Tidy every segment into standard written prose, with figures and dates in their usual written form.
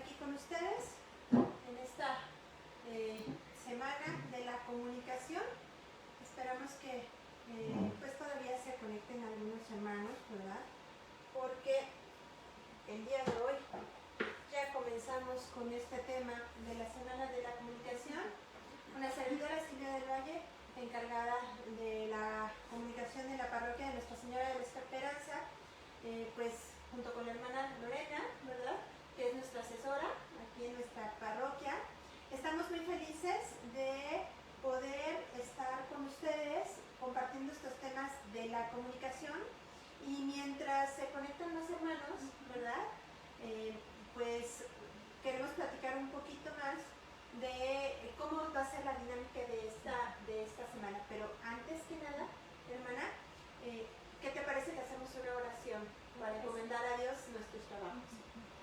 aquí con ustedes en esta semana de la comunicación. Esperamos que pues todavía se conecten algunos hermanos, ¿verdad? Porque el día de hoy ya comenzamos con este tema de la semana de la comunicación. Una servidora, Silvia del Valle, encargada de la comunicación de la parroquia de Nuestra Señora de la Esperanza, pues junto con la hermana Lorena, ¿verdad?, que es nuestra asesora aquí en nuestra parroquia. Estamos muy felices de poder estar con ustedes compartiendo estos temas de la comunicación, y mientras se conectan los hermanos, ¿verdad?, pues queremos platicar un poquito más de cómo va a ser la dinámica de esta semana. Pero antes que nada, hermana, ¿qué te parece que hacemos una oración para encomendar a Dios nuestros trabajos?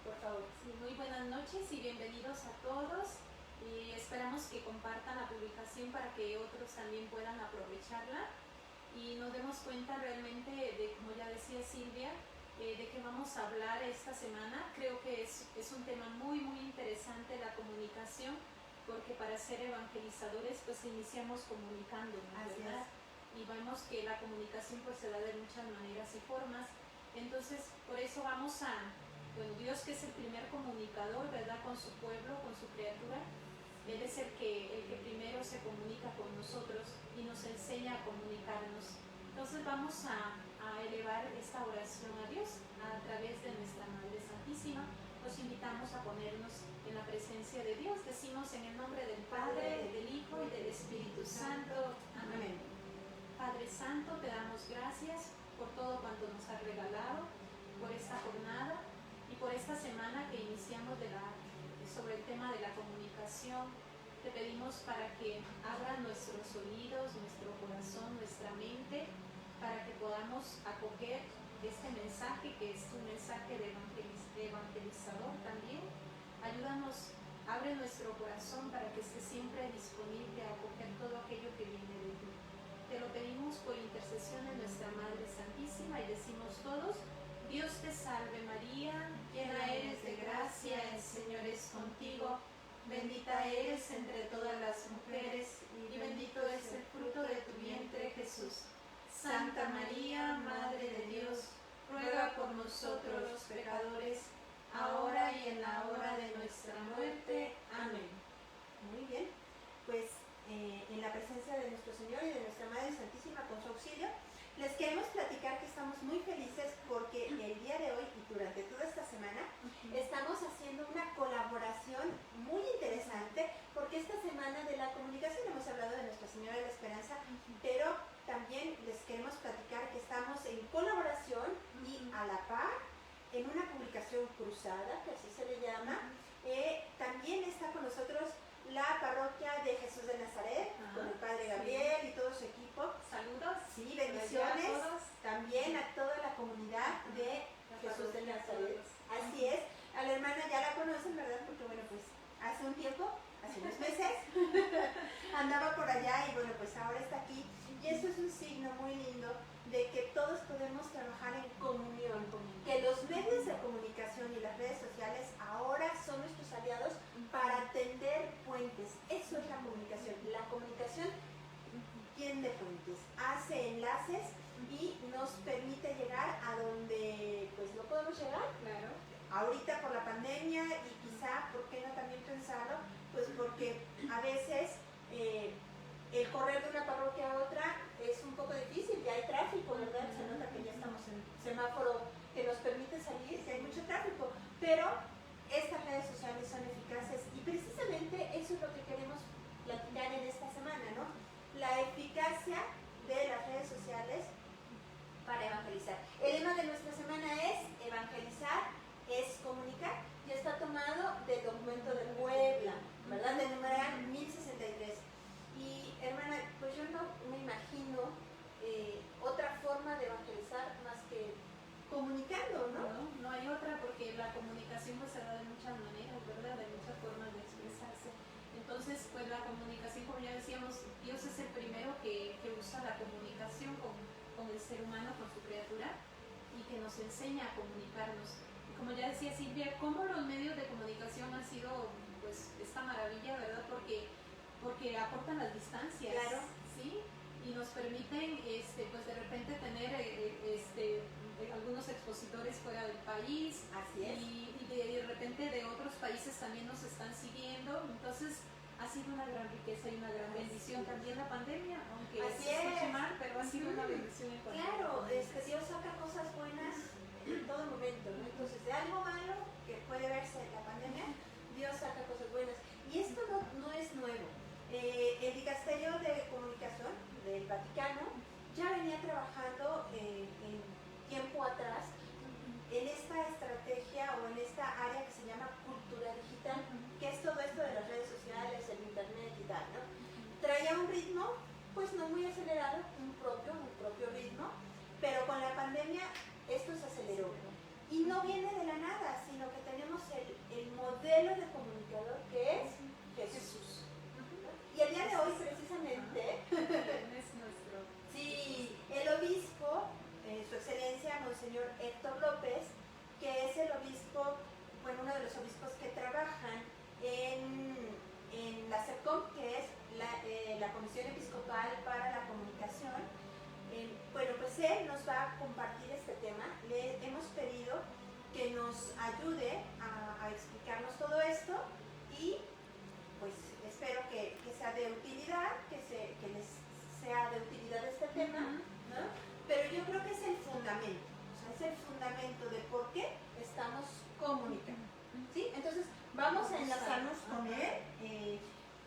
Por favor. Sí, muy buenas noches y bienvenidos a todos. Y esperamos que compartan la publicación para que otros también puedan aprovecharla y nos demos cuenta realmente de, como ya decía Silvia, de qué vamos a hablar esta semana. Creo que es un tema muy interesante, la comunicación, porque para ser evangelizadores pues iniciamos comunicándonos, ¿verdad? Y vemos que la comunicación pues se da de muchas maneras y formas. Entonces por eso vamos a, bueno, Dios, que es el primer comunicador, ¿verdad?, con su pueblo, con su criatura, Él es el que primero se comunica con nosotros y nos enseña a comunicarnos. Entonces vamos a elevar esta oración a Dios a través de nuestra Madre Santísima. Los invitamos a ponernos en la presencia de Dios. Decimos en el nombre del Padre, del Hijo y del Espíritu Santo. Amén. Padre Santo, te damos gracias por todo cuanto nos has regalado, por esta jornada y por esta semana que iniciamos sobre el tema de la comunicación. Te pedimos para que abran nuestros oídos, nuestro corazón, nuestra mente, para que podamos acoger este mensaje, que es un mensaje de evangelizador también. Ayúdanos, abre nuestro corazón para que esté siempre disponible a acoger todo aquello que viene de ti. Te lo pedimos por intercesión de nuestra Madre Santísima y decimos todos: Dios te salve María, llena eres de gracia, el Señor es contigo. Bendita eres entre todas las mujeres, y bendito es el fruto de tu vientre, Jesús. Santa María, Madre de Dios, ruega por nosotros los pecadores, ahora y en la hora de nuestra muerte. Amén. Muy bien, pues en la presencia de nuestro Señor y de nuestra Madre Santísima, con su auxilio, les queremos platicar que estamos muy felices porque el día de hoy y durante toda esta semana estamos haciendo una colaboración muy interesante, porque esta semana de la comunicación hemos hablado de Nuestra Señora de la Esperanza, pero también les queremos platicar que estamos en colaboración y a la par en una publicación cruzada, que así se le llama. También está con nosotros la parroquia de Jesús de Nazaret, con el Padre Gabriel y todo su equipo. Saludos. Sí, bendiciones. También a toda la comunidad de Jesús de Nazaret. Así es. A la hermana ya la conocen, ¿verdad? Porque bueno, pues hace un tiempo, hace unos meses, andaba por allá y bueno, pues ahora está aquí. Y eso es un signo muy lindo de que todos podemos trabajar en comunión, que los medios de comunicación y las redes sociales ahora son nuestros aliados para tender puentes. Eso es la comunicación. La comunicación tiende puentes, hace enlaces y nos permite llegar a donde pues no podemos llegar. Claro. Ahorita por la pandemia, y quizá, ¿por qué no también pensarlo? Pues porque a veces el correr de una parroquia a otra es un poco difícil, ya hay tráfico, ¿verdad? Se nota que ya estamos en semáforo que nos permite salir, que hay mucho tráfico, pero estas redes sociales son eficaces y precisamente eso es lo que queremos platicar en esta semana, ¿no? La eficacia de las redes sociales para evangelizar. El lema de nuestra semana es evangelizar es comunicar, y está tomado del documento de Puebla, ¿verdad?, del numeral 1063. Y hermana, pues yo no me imagino otra forma de evangelizar más que comunicando, ¿no? No hay otra, porque la comunicación pues se da de muchas maneras, ¿verdad?, de muchas formas de expresarse. Entonces, pues la comunicación, como ya decíamos, Dios es el primero que usa la comunicación con el ser humano, con su criatura, y que nos enseña a comunicarnos. Y como ya decía Silvia, cómo los medios de comunicación han acortan las distancias, Claro. ¿sí? Y nos permiten, pues de repente tener algunos expositores fuera del país. Así es. Y de repente de otros países también nos están siguiendo. Entonces ha sido una gran riqueza y una gran bendición también la pandemia, aunque Así se escuche es. mal, pero ha sido una bendición en cuanto a la Claro, pandemia. Dios saca cosas buenas en todo momento, ¿no? Entonces, de algo malo que puede verse en la pandemia, Dios saca cosas buenas. Y esto no es nuevo. El Dicasterio de Comunicación del Vaticano ya venía trabajando en tiempo atrás en esta estrategia o en esta área que se llama cultura digital, que es todo esto de las redes sociales, el internet y tal, ¿no? Traía un ritmo, pues no muy acelerado, un propio ritmo, pero con la pandemia esto se aceleró. Y no viene de la nada, sino que tenemos el modelo de comunicador que es Jesús. Y el día de hoy, precisamente, Es nuestro. sí, el obispo, su excelencia, Monseñor Héctor López, que es el obispo, bueno, uno de los obispos que trabajan en la CEPCOM, que es la Comisión Episcopal para la Comunicación. Bueno, pues él nos va a compartir este tema. Le hemos pedido que nos ayude a explicarnos todo esto y pues espero que sea de utilidad, que les sea de utilidad este tema, ¿no? Pero yo creo que es el fundamento, o sea, es el fundamento de por qué estamos comunicando, ¿sí? Entonces, vamos a enlazarnos con él.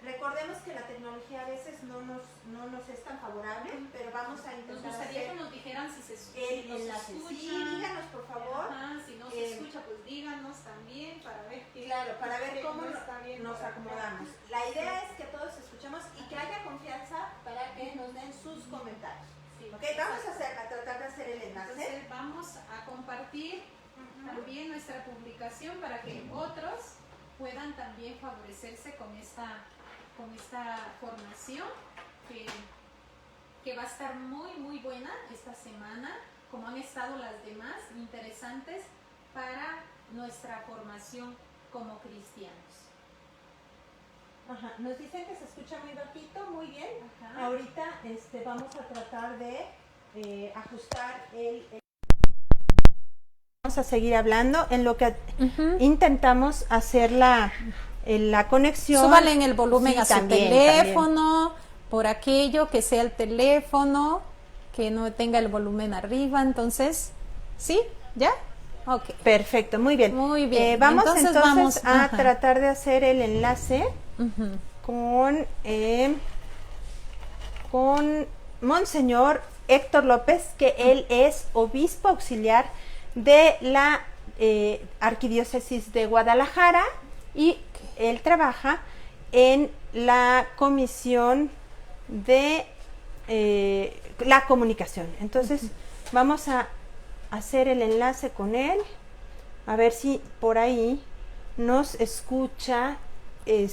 Recordemos que la tecnología a veces no nos es tan favorable, pero vamos a Nos intentar gustaría hacer que nos dijeran si el nos enlace. escuchan. Sí, díganos por favor. Ajá, si no se escucha, pues díganos también para ver que, Claro, para ver cómo no está bien nos por acá. acomodamos. La idea es que todos escuchemos y que haya confianza para que nos den sus comentarios. Sí, Ok, vamos a tratar de hacer el enlace. Entonces vamos a compartir también nuestra publicación para que otros puedan también favorecerse con esta formación que va a estar muy buena esta semana, como han estado las demás, interesantes para nuestra formación como cristianos. Ajá, nos dicen que se escucha muy bajito, muy bien. Ajá. Ahorita vamos a tratar de ajustar Vamos a seguir hablando en lo que intentamos hacer la conexión. Súbale en el volumen Sí, a su también, teléfono, por aquello que sea el teléfono, que no tenga el volumen arriba. Entonces, ¿sí? ¿Ya? Ok. Perfecto, muy bien. Muy bien. Vamos Entonces entonces vamos, a ajá. tratar de hacer el enlace con Monseñor Héctor López, que él es obispo auxiliar de la Arquidiócesis de Guadalajara y él trabaja en la Comisión de la Comunicación. Entonces, vamos a hacer el enlace con él, a ver si por ahí nos escucha y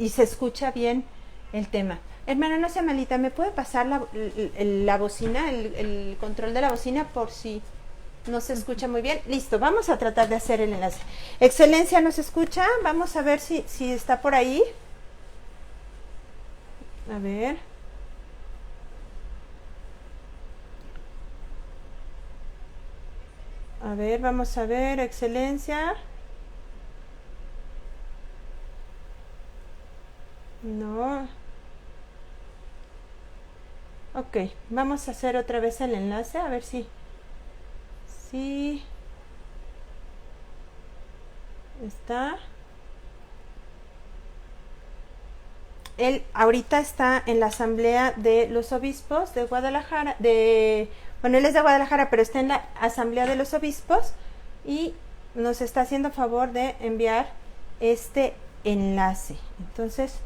se escucha bien el tema. Hermana, no sea malita, ¿me puede pasar la bocina, el control de la bocina por si no se escucha muy bien? Listo, vamos a tratar de hacer el enlace. Excelencia, ¿nos escucha? Vamos a ver si está por ahí. A ver. A ver, vamos a ver, Excelencia. No. Ok, vamos a hacer otra vez el enlace, a ver si está. Él ahorita está en la Asamblea de los Obispos de Guadalajara, bueno, él es de Guadalajara, pero está en la Asamblea de los Obispos y nos está haciendo favor de enviar este enlace. Entonces,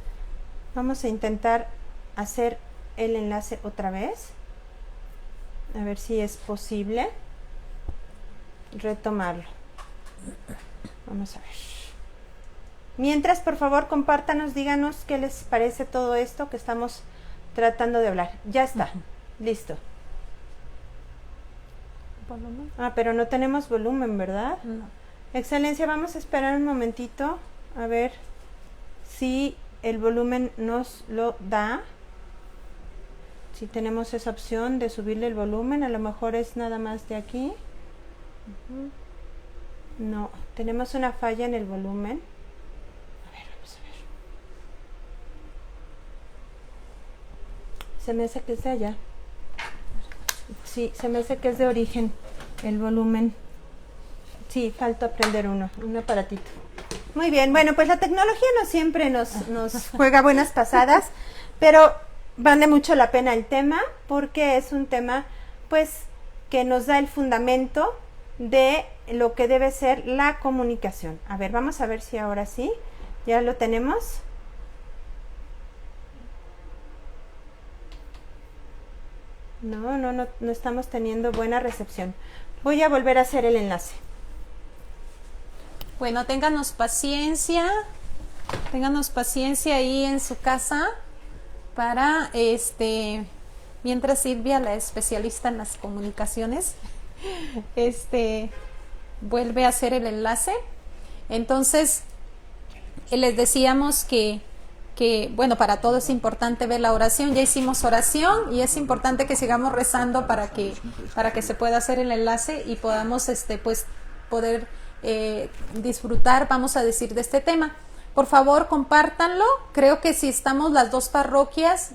vamos a intentar hacer el enlace otra vez. A ver si es posible retomarlo. Vamos a ver. Mientras, por favor, compártanos, díganos qué les parece todo esto que estamos tratando de hablar. Ya está, listo. ¿Volumen? Ah, pero no tenemos volumen, ¿verdad? No. Excelencia, vamos a esperar un momentito a ver si el volumen nos lo da. Si tenemos esa opción de subirle el volumen, a lo mejor es nada más de aquí. No, tenemos una falla en el volumen. A ver, vamos a ver. Se me hace que es de allá. Sí, se me hace que es de origen el volumen. Sí, falta aprender un aparatito. Muy bien, bueno, pues la tecnología no siempre nos juega buenas pasadas, pero vale mucho la pena el tema, porque es un tema, pues, que nos da el fundamento de lo que debe ser la comunicación. A ver, vamos a ver si ahora sí, ya lo tenemos. No estamos teniendo buena recepción. Voy a volver a hacer el enlace. Bueno, ténganos paciencia ahí en su casa para mientras Silvia, la especialista en las comunicaciones, vuelve a hacer el enlace. Entonces, les decíamos que bueno, para todo es importante ver la oración. Ya hicimos oración y es importante que sigamos rezando para que se pueda hacer el enlace y podamos pues poder disfrutar, vamos a decir, de este tema. Por favor, compártanlo. Creo que si estamos las dos parroquias,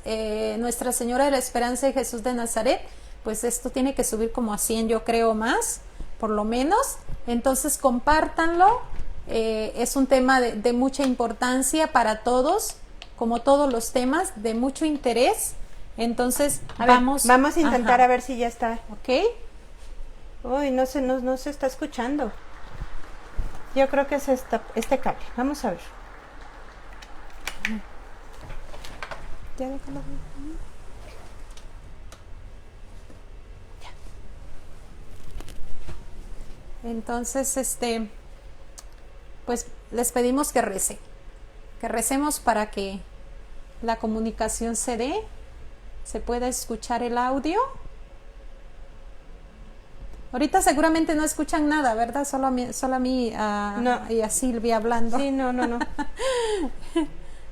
Nuestra Señora de la Esperanza de Jesús de Nazaret, pues esto tiene que subir como a 100, yo creo, más, por lo menos. Entonces, compártanlo. Es un tema de mucha importancia para todos, como todos los temas, de mucho interés. Entonces, vamos a intentar a ver si ya está. ¿Ok? Uy, no se está escuchando. Yo creo que es este cable. Vamos a ver. Ya déjalo. Entonces, pues les pedimos que recemos para que la comunicación se dé, se pueda escuchar el audio. Ahorita seguramente no escuchan nada, ¿verdad? Solo a mí no. Y a Silvia hablando. Sí, no.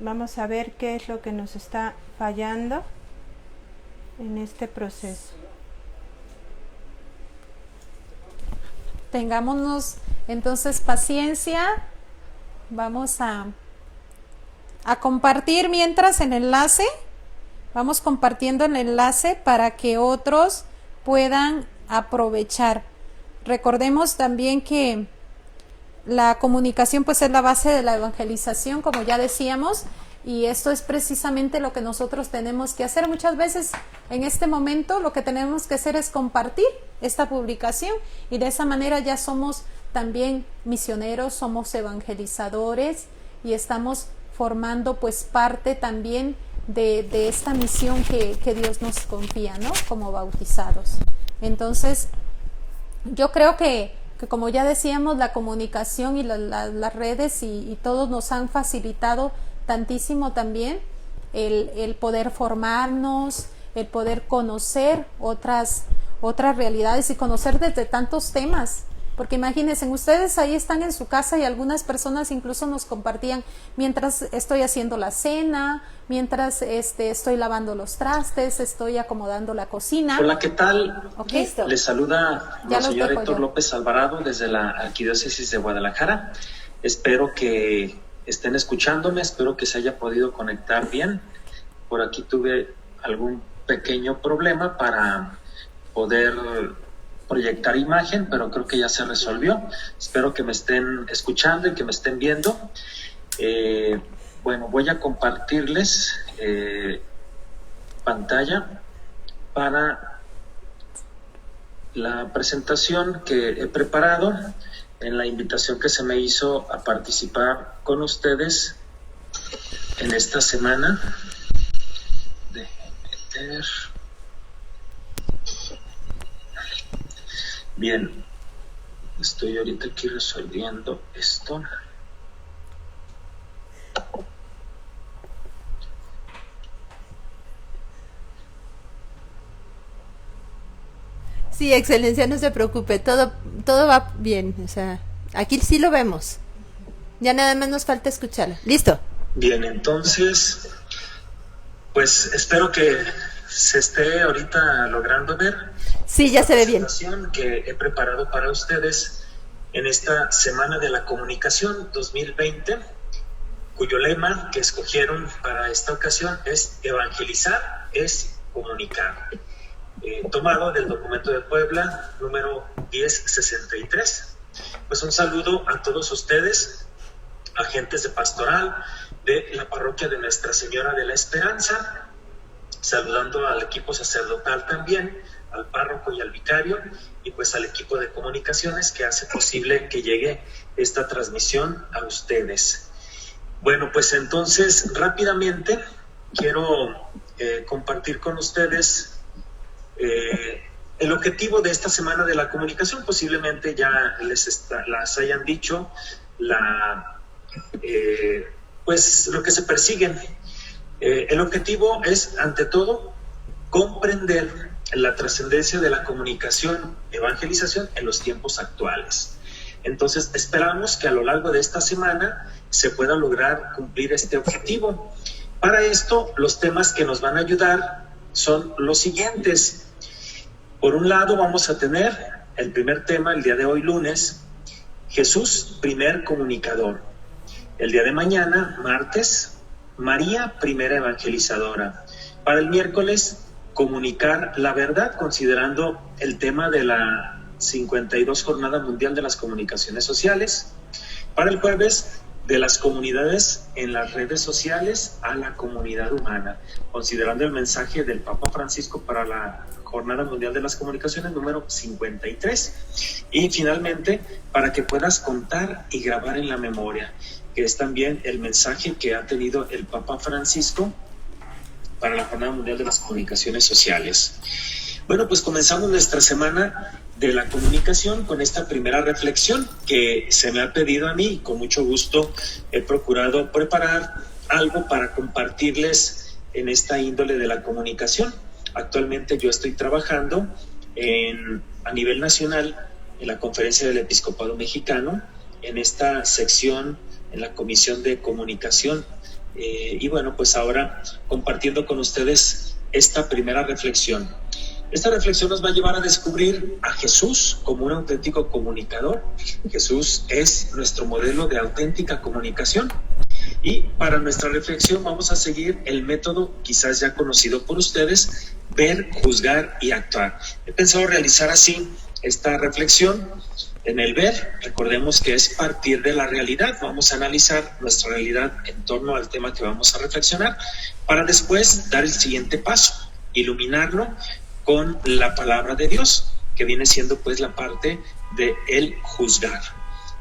Vamos a ver qué es lo que nos está fallando en este proceso. Tengámonos entonces paciencia. Vamos a compartir mientras el enlace. Vamos compartiendo el enlace para que otros puedan aprovechar. Recordemos también que la comunicación pues es la base de la evangelización, como ya decíamos, y esto es precisamente lo que nosotros tenemos que hacer. Muchas veces en este momento lo que tenemos que hacer es compartir esta publicación y de esa manera ya somos también misioneros, somos evangelizadores y estamos formando pues parte también de esta misión que Dios nos confía, ¿no? Como bautizados. Entonces, yo creo que como ya decíamos, la comunicación y las redes y todos nos han facilitado tantísimo también el poder formarnos, el poder conocer otras realidades y conocer desde tantos temas. Porque imagínense, ustedes ahí están en su casa y algunas personas incluso nos compartían mientras estoy haciendo la cena, mientras estoy lavando los trastes, estoy acomodando la cocina. Hola, ¿qué tal? Okay. Les saluda Monseñor Héctor López Alvarado desde la Arquidiócesis de Guadalajara. Espero que estén escuchándome, espero que se haya podido conectar bien. Por aquí tuve algún pequeño problema para poder proyectar imagen, pero creo que ya se resolvió. Espero que me estén escuchando y que me estén viendo. Bueno, voy a compartirles pantalla para la presentación que he preparado en la invitación que se me hizo a participar con ustedes en esta semana. Déjenme meter. Bien, estoy ahorita aquí resolviendo esto. Sí, Excelencia, no se preocupe, todo va bien, o sea, aquí sí lo vemos. Ya nada más nos falta escucharla. Listo. Bien, entonces, pues espero que se esté ahorita logrando ver. Sí, ya se ve bien. La presentación que he preparado para ustedes en esta Semana de la Comunicación 2020, cuyo lema que escogieron para esta ocasión es evangelizar es comunicar, tomado del documento de Puebla número 1063. Pues un saludo a todos ustedes, agentes de pastoral de la parroquia de Nuestra Señora de la Esperanza, saludando al equipo sacerdotal también, al párroco y al vicario, y pues al equipo de comunicaciones que hace posible que llegue esta transmisión a ustedes. Bueno, pues entonces rápidamente quiero compartir con ustedes el objetivo de esta Semana de la Comunicación. Posiblemente ya las hayan dicho pues lo que se persiguen. El objetivo es, ante todo, comprender la trascendencia de la comunicación, evangelización en los tiempos actuales. Entonces, esperamos que a lo largo de esta semana se pueda lograr cumplir este objetivo. Para esto, los temas que nos van a ayudar son los siguientes. Por un lado, vamos a tener el primer tema el día de hoy, lunes, Jesús, primer comunicador. El día de mañana, martes, María, primera evangelizadora. Para el miércoles, comunicar la verdad, considerando el tema de la 52 Jornada Mundial de las Comunicaciones Sociales. Para el jueves, de las comunidades en las redes sociales a la comunidad humana, considerando el mensaje del Papa Francisco para la Jornada Mundial de las Comunicaciones número 53. Y finalmente, para que puedas contar y grabar en la memoria, que es también el mensaje que ha tenido el Papa Francisco para la Jornada Mundial de las Comunicaciones Sociales. Bueno, pues comenzamos nuestra Semana de la Comunicación con esta primera reflexión que se me ha pedido a mí, y con mucho gusto he procurado preparar algo para compartirles en esta índole de la comunicación. Actualmente yo estoy trabajando a nivel nacional en la Conferencia del Episcopado Mexicano, en esta sección, en la Comisión de Comunicación, y bueno, pues ahora compartiendo con ustedes esta primera reflexión. Esta reflexión nos va a llevar a descubrir a Jesús como un auténtico comunicador. Jesús es nuestro modelo de auténtica comunicación. Y para nuestra reflexión vamos a seguir el método quizás ya conocido por ustedes, ver, juzgar y actuar. He pensado realizar así esta reflexión. En el ver, recordemos que es partir de la realidad. Vamos a analizar nuestra realidad en torno al tema que vamos a reflexionar, para después dar el siguiente paso, iluminarlo con la palabra de Dios, que viene siendo pues la parte de el juzgar.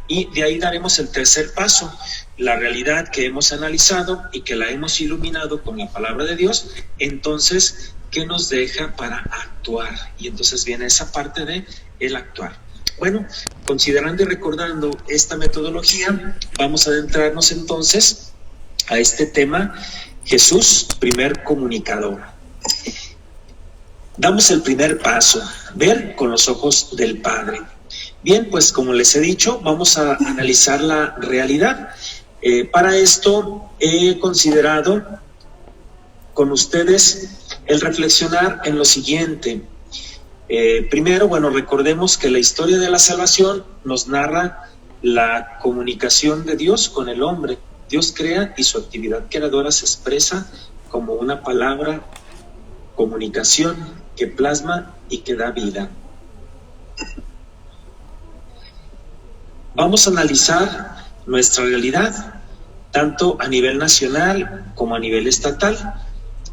Y de ahí daremos el tercer paso, la realidad que hemos analizado y que la hemos iluminado con la palabra de Dios. Entonces, ¿qué nos deja para actuar? Y entonces viene esa parte de el actuar. Bueno, considerando y recordando esta metodología, vamos a adentrarnos entonces a este tema, Jesús, primer comunicador. Damos el primer paso, ver con los ojos del Padre. Bien, pues como les he dicho, vamos a analizar la realidad. Para esto he considerado con ustedes el reflexionar en lo siguiente. Primero, bueno, recordemos que la historia de la salvación nos narra la comunicación de Dios con el hombre. Dios crea y su actividad creadora se expresa como una palabra, comunicación que plasma y que da vida. Vamos a analizar nuestra realidad, tanto a nivel nacional como a nivel estatal,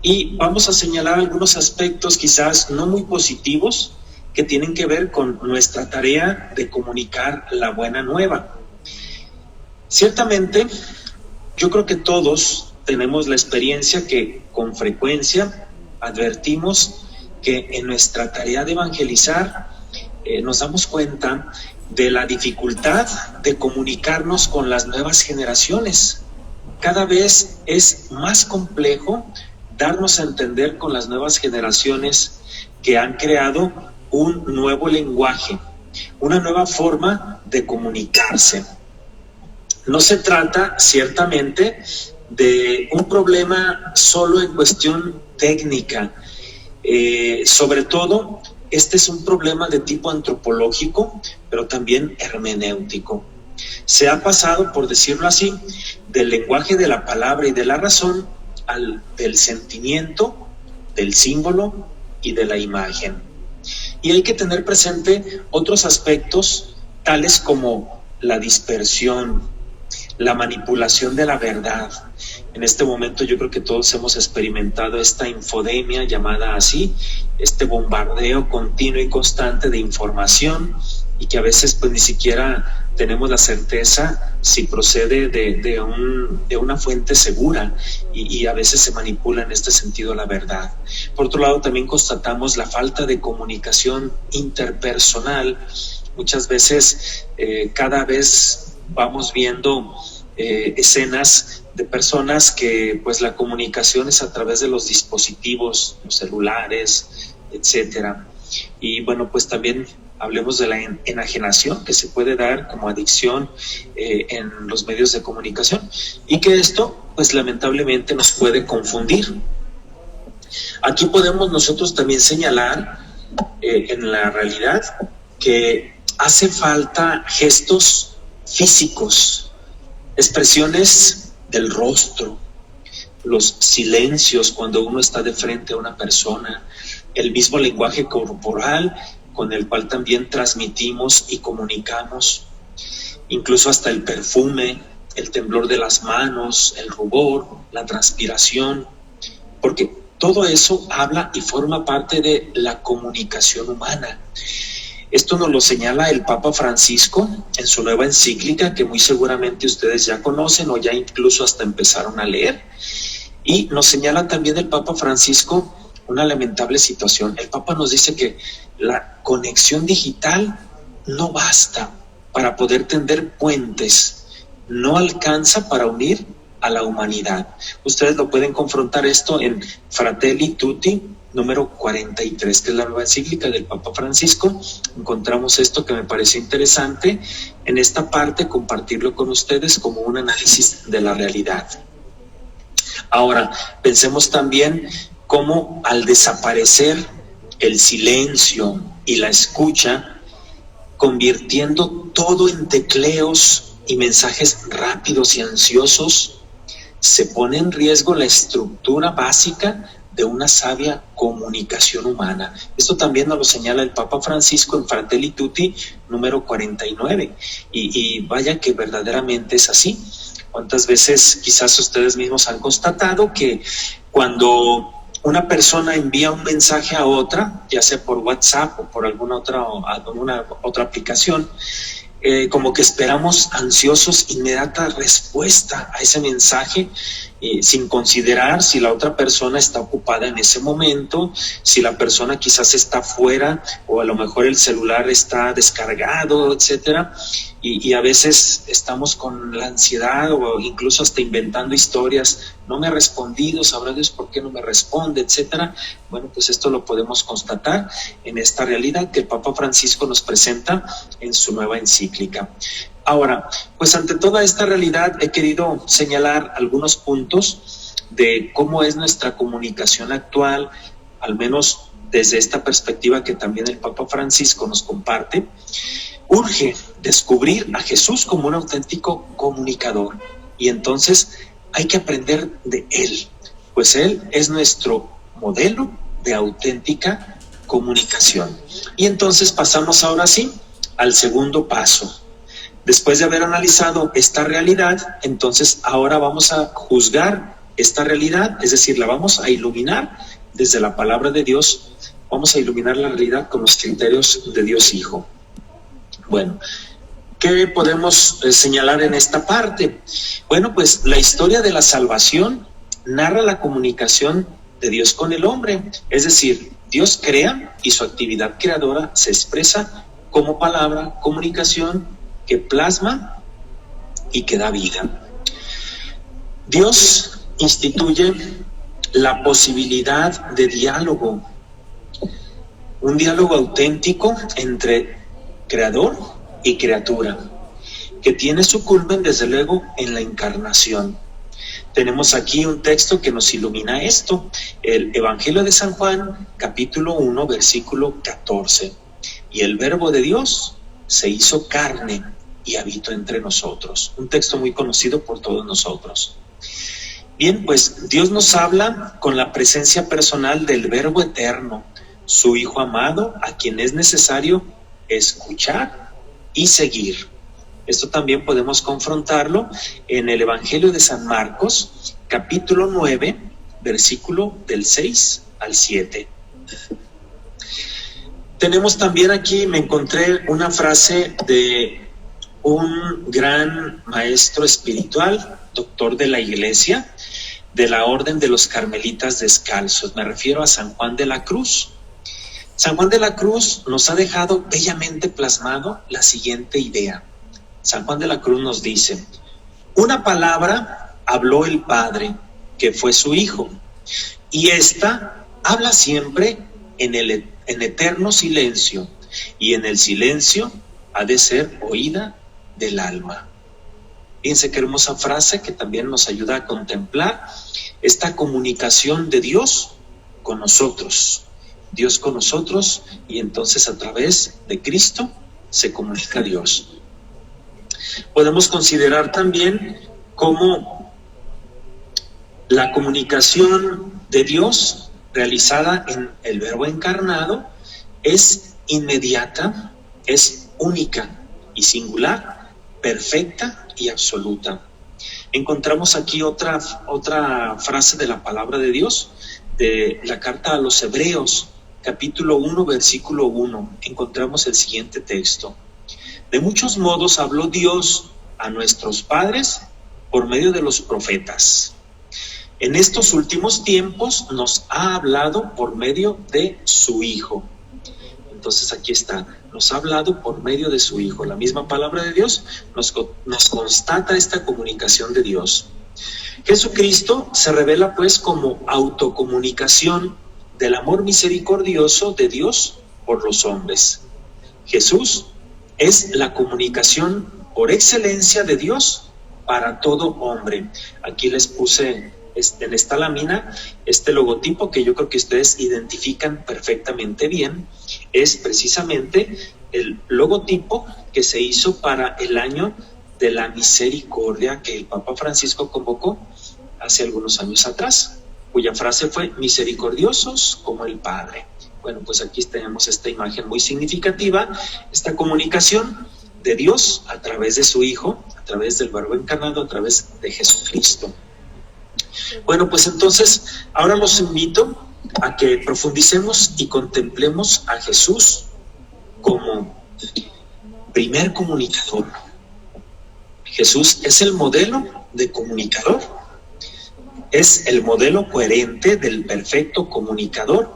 y vamos a señalar algunos aspectos quizás no muy positivos que tienen que ver con nuestra tarea de comunicar la buena nueva. Ciertamente, yo creo que todos tenemos la experiencia que con frecuencia advertimos que en nuestra tarea de evangelizar nos damos cuenta de la dificultad de comunicarnos con las nuevas generaciones. Cada vez es más complejo darnos a entender con las nuevas generaciones que han creado un nuevo lenguaje, una nueva forma de comunicarse. No se trata, ciertamente, de un problema solo en cuestión técnica. Sobre todo, este es un problema de tipo antropológico, pero también hermenéutico. Se ha pasado, por decirlo así, del lenguaje de la palabra y de la razón del sentimiento, del símbolo y de la imagen. Y hay que tener presente otros aspectos, tales como la dispersión, la manipulación de la verdad. En este momento yo creo que todos hemos experimentado esta infodemia llamada así, este bombardeo continuo y constante de información, y que a veces pues ni siquiera tenemos la certeza si procede de una fuente segura, y a veces se manipula en este sentido la verdad. Por otro lado, también constatamos la falta de comunicación interpersonal. Muchas veces, cada vez vamos viendo escenas de personas que pues la comunicación es a través de los dispositivos, los celulares, etcétera. Y bueno, pues también hablemos de la enajenación que se puede dar como adicción en los medios de comunicación, y que esto pues lamentablemente nos puede confundir. Aquí podemos nosotros también señalar en la realidad que hace falta gestos físicos, expresiones del rostro, los silencios cuando uno está de frente a una persona, el mismo lenguaje corporal con el cual también transmitimos y comunicamos, incluso hasta el perfume, el temblor de las manos, el rubor, la transpiración, porque todo eso habla y forma parte de la comunicación humana. Esto nos lo señala el Papa Francisco en su nueva encíclica, que muy seguramente ustedes ya conocen o ya incluso hasta empezaron a leer. Y nos señala también el Papa Francisco una lamentable situación. El Papa nos dice que la conexión digital no basta para poder tender puentes, no alcanza para unir a la humanidad. Ustedes lo pueden confrontar esto en Fratelli Tutti, número 43, que es la nueva encíclica del Papa Francisco. Encontramos esto que me parece interesante en esta parte, compartirlo con ustedes como un análisis de la realidad. Ahora, pensemos también cómo al desaparecer el silencio y la escucha, convirtiendo todo en tecleos y mensajes rápidos y ansiosos, se pone en riesgo la estructura básica de una sabia comunicación humana. Esto también nos lo señala el Papa Francisco en Fratelli Tutti, número 49. Y vaya que verdaderamente es así. ¿Cuántas veces quizás ustedes mismos han constatado que cuando una persona envía un mensaje a otra, ya sea por WhatsApp o por alguna otra aplicación, como que esperamos ansiosos inmediata respuesta a ese mensaje, sin considerar si la otra persona está ocupada en ese momento, si la persona quizás está fuera o a lo mejor el celular está descargado, etcétera. Y a veces estamos con la ansiedad o incluso hasta inventando historias. No me ha respondido, sabrá Dios por qué no me responde, etcétera. Bueno, pues esto lo podemos constatar en esta realidad que el Papa Francisco nos presenta en su nueva encíclica. Ahora, pues ante toda esta realidad he querido señalar algunos puntos de cómo es nuestra comunicación actual, al menos desde esta perspectiva que también el Papa Francisco nos comparte. Urge descubrir a Jesús como un auténtico comunicador, y entonces hay que aprender de Él, pues Él es nuestro modelo de auténtica comunicación. Y entonces pasamos ahora sí al segundo paso. Después de haber analizado esta realidad, entonces ahora vamos a juzgar esta realidad, es decir, la vamos a iluminar desde la palabra de Dios, vamos a iluminar la realidad con los criterios de Dios Hijo. Bueno, ¿qué podemos señalar en esta parte? Bueno, pues la historia de la salvación narra la comunicación de Dios con el hombre, es decir, Dios crea y su actividad creadora se expresa como palabra, comunicación que plasma y que da vida. Dios instituye la posibilidad de diálogo, un diálogo auténtico entre creador y criatura, que tiene su culmen desde luego en la encarnación. tenemos aquí un texto que nos ilumina esto, el Evangelio de San Juan, capítulo 1, versículo 14. Y el Verbo de Dios se hizo carne y habitó entre nosotros. Un texto muy conocido por todos nosotros. Bien, pues Dios nos habla con la presencia personal del Verbo eterno, su Hijo amado, a quien es necesario escuchar y seguir. Esto también podemos confrontarlo en el Evangelio de San Marcos, capítulo 9, versículo del 6 al 7. Tenemos también aquí, me encontré una frase de un gran maestro espiritual, doctor de la Iglesia, de la Orden de los Carmelitas Descalzos. Me refiero a San Juan de la Cruz. San Juan de la Cruz nos ha dejado bellamente plasmado la siguiente idea. San Juan de la Cruz nos dice: una palabra habló el Padre, que fue su Hijo, y ésta habla siempre en eterno silencio, y en el silencio ha de ser oída del alma. Fíjense qué hermosa frase que también nos ayuda a contemplar esta comunicación de Dios con nosotros. Dios con nosotros, y entonces a través de Cristo se comunica a Dios. Podemos considerar también cómo la comunicación de Dios realizada en el Verbo encarnado es inmediata, es única y singular, perfecta y absoluta. Encontramos aquí otra frase de la palabra de Dios, de la carta a los Hebreos, capítulo 1, versículo 1. Encontramos el siguiente texto: de muchos modos habló Dios a nuestros padres por medio de los profetas. En estos últimos tiempos nos ha hablado por medio de su Hijo. Entonces aquí está, nos ha hablado por medio de su Hijo. La misma palabra de Dios nos constata esta comunicación de Dios. Jesucristo se revela pues como autocomunicación del amor misericordioso de Dios por los hombres. Jesús es la comunicación por excelencia de Dios para todo hombre. Aquí les puse en esta lámina este logotipo que yo creo que ustedes identifican perfectamente bien. Es precisamente el logotipo que se hizo para el año de la misericordia que el Papa Francisco convocó hace algunos años atrás, cuya frase fue: misericordiosos como el Padre. Bueno, pues aquí tenemos esta imagen muy significativa, esta comunicación de Dios a través de su Hijo, a través del Verbo encarnado, a través de Jesucristo. Bueno, pues entonces ahora los invito a que profundicemos y contemplemos a Jesús como primer comunicador. Jesús es el modelo de comunicador, es el modelo coherente del perfecto comunicador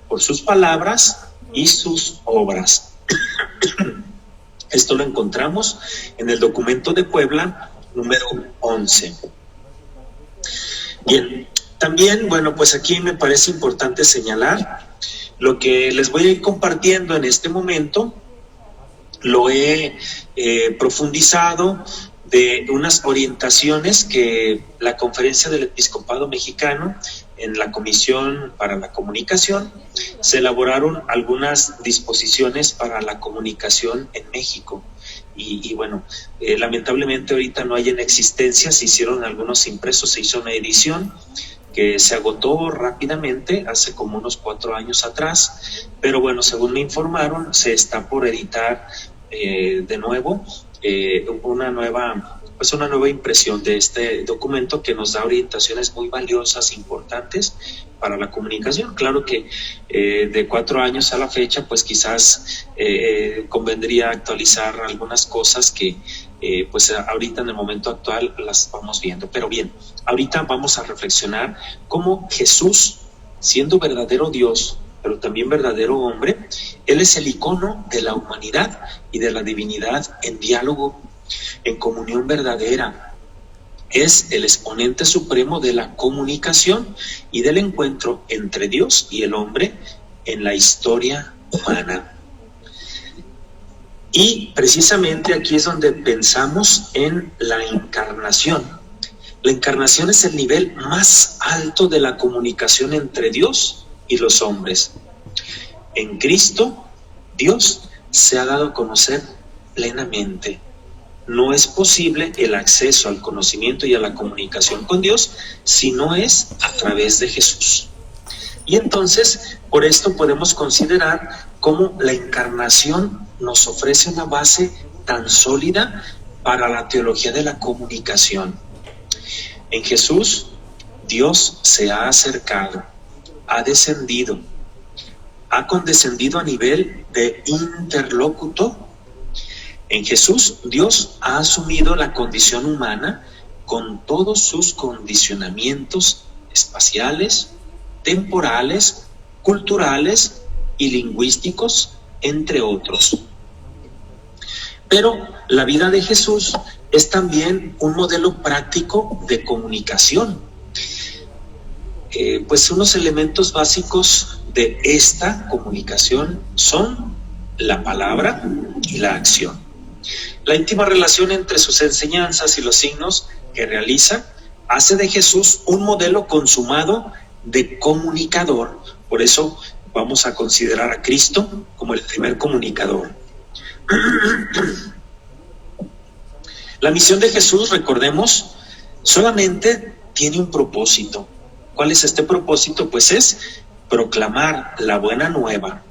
por sus palabras y sus obras. Esto lo encontramos en el documento de Puebla número 11. Bien, también, bueno, pues aquí me parece importante señalar lo que les voy a ir compartiendo en este momento. Lo he profundizado de unas orientaciones que la Conferencia del Episcopado Mexicano, en la Comisión para la Comunicación, se elaboraron algunas disposiciones para la comunicación en México. Y bueno, lamentablemente ahorita no hay en existencia, se hicieron algunos impresos, se hizo una edición que se agotó rápidamente hace como unos 4 años atrás, pero bueno, según me informaron, se está por editar de nuevo una nueva impresión de este documento que nos da orientaciones muy valiosas, importantes para la comunicación. Claro que de 4 años a la fecha, pues quizás convendría actualizar algunas cosas que pues ahorita en el momento actual las vamos viendo. Pero bien, ahorita vamos a reflexionar cómo Jesús, siendo verdadero Dios, pero también verdadero hombre, Él es el icono de la humanidad y de la divinidad en diálogo, en comunión verdadera. Es el exponente supremo de la comunicación y del encuentro entre Dios y el hombre en la historia humana. Y precisamente aquí es donde pensamos en la encarnación. La encarnación es el nivel más alto de la comunicación entre Dios y los hombres. En Cristo, Dios se ha dado a conocer plenamente. No es posible el acceso al conocimiento y a la comunicación con Dios si no es a través de Jesús. Y entonces, por esto podemos considerar cómo la encarnación nos ofrece una base tan sólida para la teología de la comunicación. En Jesús, Dios se ha acercado, ha descendido, ha condescendido a nivel de interlocutor. En Jesús, Dios ha asumido la condición humana con todos sus condicionamientos espaciales, temporales, culturales y lingüísticos, entre otros. Pero la vida de Jesús es también un modelo práctico de comunicación. Pues unos elementos básicos de esta comunicación son la palabra y la acción. La íntima relación entre sus enseñanzas y los signos que realiza hace de Jesús un modelo consumado de comunicador. Por eso vamos a considerar a Cristo como el primer comunicador. La misión de Jesús, recordemos, solamente tiene un propósito. ¿Cuál es este propósito? Pues es proclamar la buena nueva,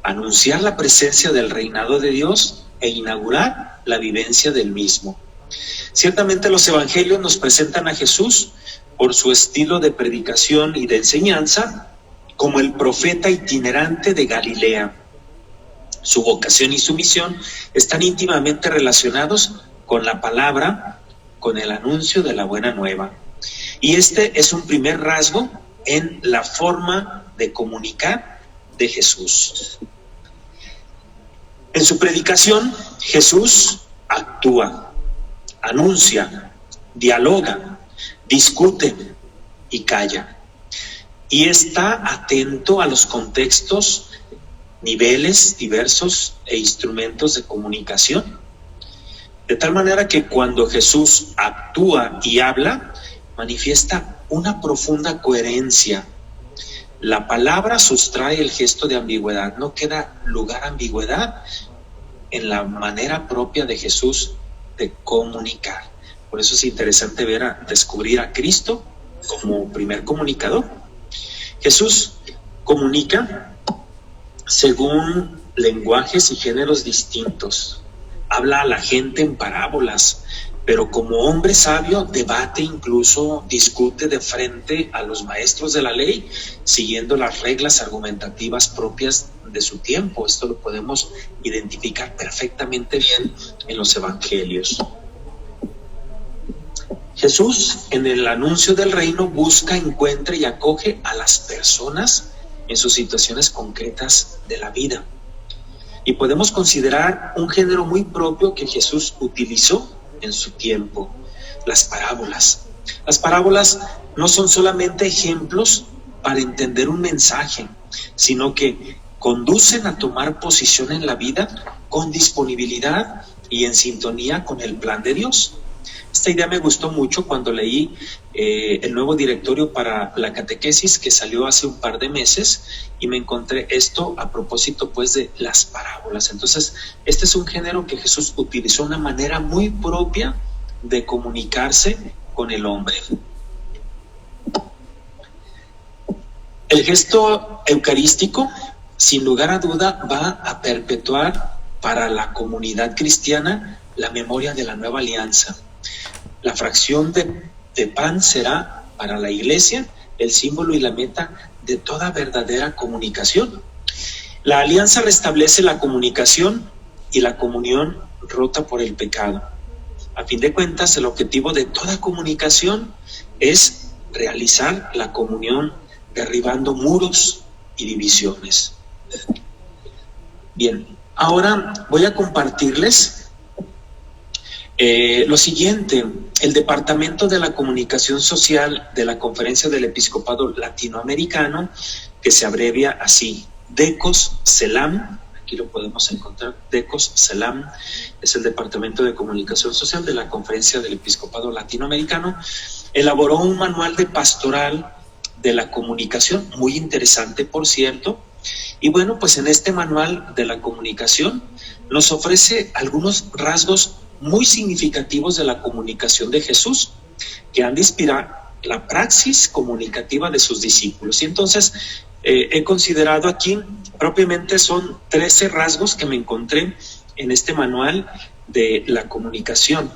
anunciar la presencia del reinado de Dios e inaugurar la vivencia del mismo. Ciertamente los evangelios nos presentan a Jesús por su estilo de predicación y de enseñanza como el profeta itinerante de Galilea. Su vocación y su misión están íntimamente relacionados con la palabra, con el anuncio de la buena nueva. Y este es un primer rasgo en la forma de comunicar de Jesús. En su predicación, Jesús actúa, anuncia, dialoga, discute y calla. Y está atento a los contextos, niveles diversos e instrumentos de comunicación. De tal manera que cuando Jesús actúa y habla, manifiesta una profunda coherencia. La palabra sustrae el gesto de ambigüedad. No queda lugar a ambigüedad en la manera propia de Jesús de comunicar. Por eso es interesante descubrir a Cristo como primer comunicador. Jesús comunica según lenguajes y géneros distintos. Habla a la gente en parábolas, pero como hombre sabio debate, incluso discute de frente a los maestros de la ley, siguiendo las reglas argumentativas propias de su tiempo. Esto lo podemos identificar perfectamente bien en los evangelios. Jesús, en el anuncio del reino, busca, encuentra y acoge a las personas en sus situaciones concretas de la vida. Y podemos considerar un género muy propio que Jesús utilizó en su tiempo: las parábolas. Las parábolas no son solamente ejemplos para entender un mensaje, sino que conducen a tomar posición en la vida con disponibilidad y en sintonía con el plan de Dios. Esta idea me gustó mucho cuando leí el nuevo directorio para la catequesis que salió hace un par de meses, y me encontré esto a propósito pues de las parábolas. Entonces, este es un género que Jesús utilizó, una manera muy propia de comunicarse con el hombre. El gesto eucarístico, sin lugar a duda, va a perpetuar para la comunidad cristiana la memoria de la nueva alianza. La fracción de pan será para la Iglesia el símbolo y la meta de toda verdadera comunicación. La alianza restablece la comunicación y la comunión rota por el pecado. A fin de cuentas, el objetivo de toda comunicación es realizar la comunión, derribando muros y divisiones. Bien, ahora voy a compartirles lo siguiente. El Departamento de la Comunicación Social de la Conferencia del Episcopado Latinoamericano, que se abrevia así, DECOS-CELAM, aquí aquí lo podemos encontrar. DECOS CELAM es el Departamento de Comunicación Social de la Conferencia del Episcopado Latinoamericano. Elaboró un manual de pastoral de la comunicación, muy interesante, por cierto. Y bueno, pues en este manual de la comunicación nos ofrece algunos rasgos muy significativos de la comunicación de Jesús, que han de inspirar la praxis comunicativa de sus discípulos. Y entonces he considerado aquí, propiamente son 13 rasgos que me encontré en este manual de la comunicación.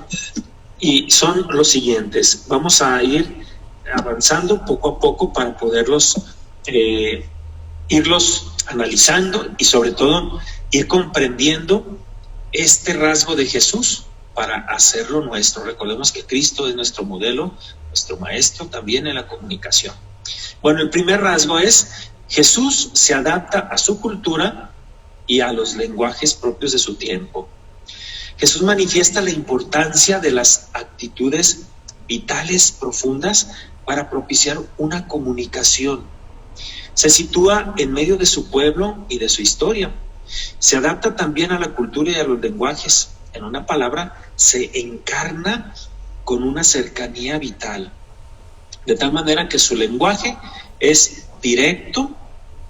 Y son los siguientes. Vamos a ir avanzando poco a poco para poderlos irlos analizando y sobre todo ir comprendiendo este rasgo de Jesús para hacerlo nuestro. Recordemos que Cristo es nuestro modelo, nuestro maestro también en la comunicación. Bueno, el primer rasgo es: Jesús se adapta a su cultura y a los lenguajes propios de su tiempo. Jesús manifiesta la importancia de las actitudes vitales profundas para propiciar una comunicación. Se sitúa en medio de su pueblo y de su historia. Se adapta también a la cultura y a los lenguajes. En una palabra, se encarna con una cercanía vital, de tal manera que su lenguaje es directo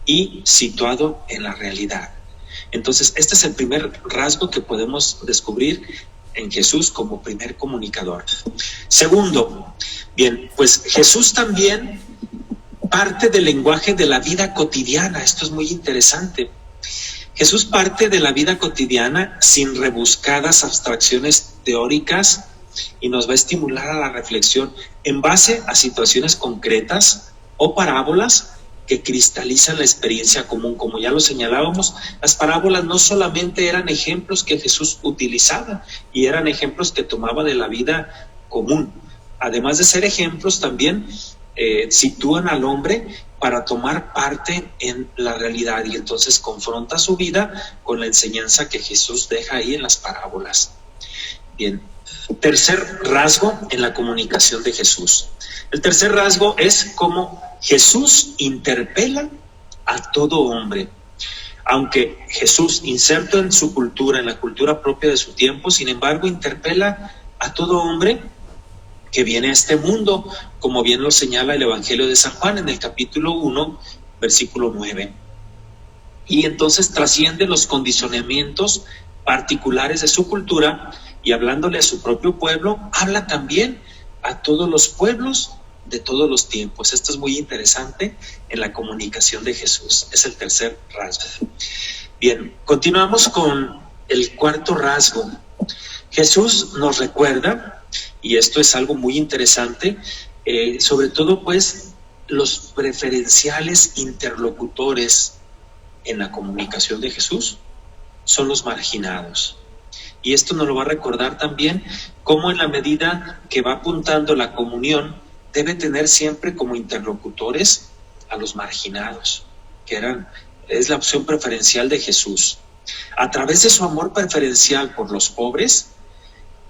y situado en la realidad. Entonces, este es el primer rasgo que podemos descubrir en Jesús como primer comunicador. Segundo, bien, pues Jesús también parte del lenguaje de la vida cotidiana. Esto es muy interesante. Jesús parte de la vida cotidiana sin rebuscadas abstracciones teóricas y nos va a estimular a la reflexión en base a situaciones concretas o parábolas que cristalizan la experiencia común. Como ya lo señalábamos, las parábolas no solamente eran ejemplos que Jesús utilizaba y eran ejemplos que tomaba de la vida común. Además de ser ejemplos, también sitúan al hombre para tomar parte en la realidad, y entonces confronta su vida con la enseñanza que Jesús deja ahí en las parábolas. Bien, tercer rasgo en la comunicación de Jesús. El tercer rasgo es cómo Jesús interpela a todo hombre. Aunque Jesús, inserto en su cultura, en la cultura propia de su tiempo, sin embargo interpela a todo hombre que viene a este mundo, como bien lo señala el Evangelio de San Juan en el capítulo 1, versículo 9. Y entonces trasciende los condicionamientos particulares de su cultura y, hablándole a su propio pueblo, habla también a todos los pueblos de todos los tiempos. Esto es muy interesante en la comunicación de Jesús. Es el tercer rasgo. Bien, continuamos con el cuarto rasgo. Jesús nos recuerda, y esto es algo muy interesante, sobre todo pues los preferenciales interlocutores en la comunicación de Jesús son los marginados. Y esto nos lo va a recordar también cómo, en la medida que va apuntando la comunión, debe tener siempre como interlocutores a los marginados, que es la opción preferencial de Jesús. A través de su amor preferencial por los pobres,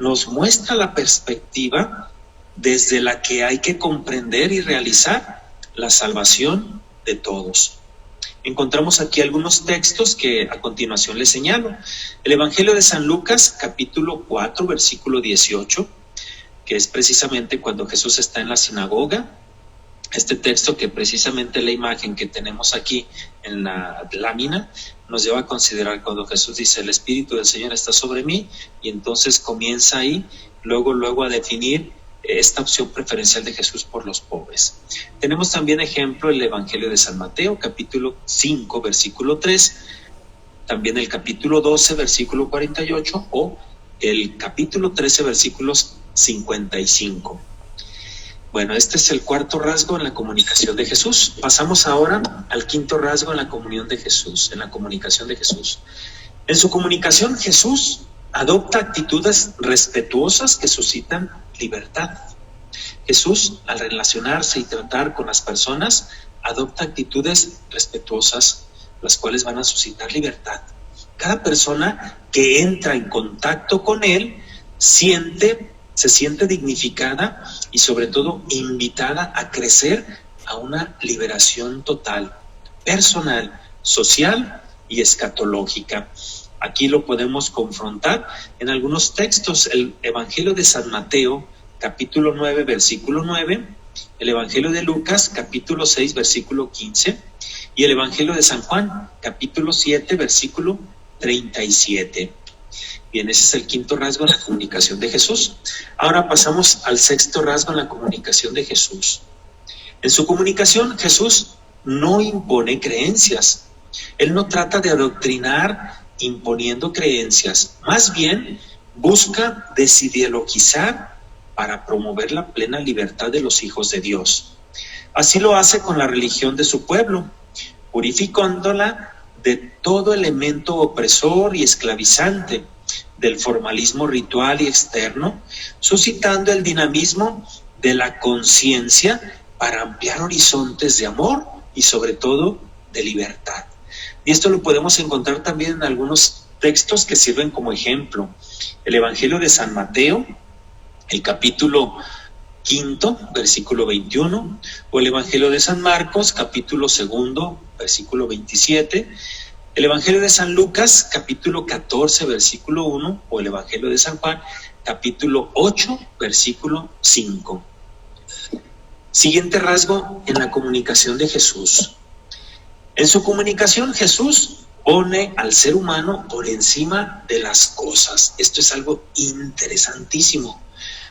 nos muestra la perspectiva desde la que hay que comprender y realizar la salvación de todos. Encontramos aquí algunos textos que a continuación les señalo. El Evangelio de San Lucas, capítulo 4, versículo 18, que es precisamente cuando Jesús está en la sinagoga. Este texto, que precisamente la imagen que tenemos aquí en la lámina, nos lleva a considerar cuando Jesús dice: el Espíritu del Señor está sobre mí, y entonces comienza ahí, luego a definir esta opción preferencial de Jesús por los pobres. Tenemos también ejemplo el Evangelio de San Mateo, capítulo 5, versículo 3, también el capítulo 12, versículo 48, o el capítulo 13, versículos 55. Bueno, este es el cuarto rasgo en la comunicación de Jesús. Pasamos ahora al quinto rasgo en la comunión de Jesús, en la comunicación de Jesús. En su comunicación, Jesús adopta actitudes respetuosas que suscitan libertad. Jesús, al relacionarse y tratar con las personas, adopta actitudes respetuosas, las cuales van a suscitar libertad. Cada persona que entra en contacto con él se siente dignificada y sobre todo invitada a crecer a una liberación total, personal, social y escatológica. Aquí lo podemos confrontar en algunos textos. El Evangelio de San Mateo, capítulo 9, versículo 9, el Evangelio de Lucas, capítulo 6, versículo 15, y el Evangelio de San Juan, capítulo 7, versículo 37. Bien, ese es el quinto rasgo en la comunicación de Jesús. Ahora pasamos al sexto rasgo en la comunicación de Jesús. En su comunicación, Jesús no impone creencias. Él no trata de adoctrinar imponiendo creencias. Más bien, busca desideologizar para promover la plena libertad de los hijos de Dios. Así lo hace con la religión de su pueblo, purificándola de todo elemento opresor y esclavizante, del formalismo ritual y externo, suscitando el dinamismo de la conciencia para ampliar horizontes de amor y sobre todo de libertad. Y esto lo podemos encontrar también en algunos textos que sirven como ejemplo. El Evangelio de San Mateo, el capítulo 5, versículo 21, o el Evangelio de San Marcos, capítulo 2, versículo 27, el Evangelio de San Lucas, capítulo 14, versículo 1, o el Evangelio de San Juan, capítulo 8, versículo 5. Siguiente rasgo en la comunicación de Jesús. En su comunicación, Jesús pone al ser humano por encima de las cosas. Esto es algo interesantísimo,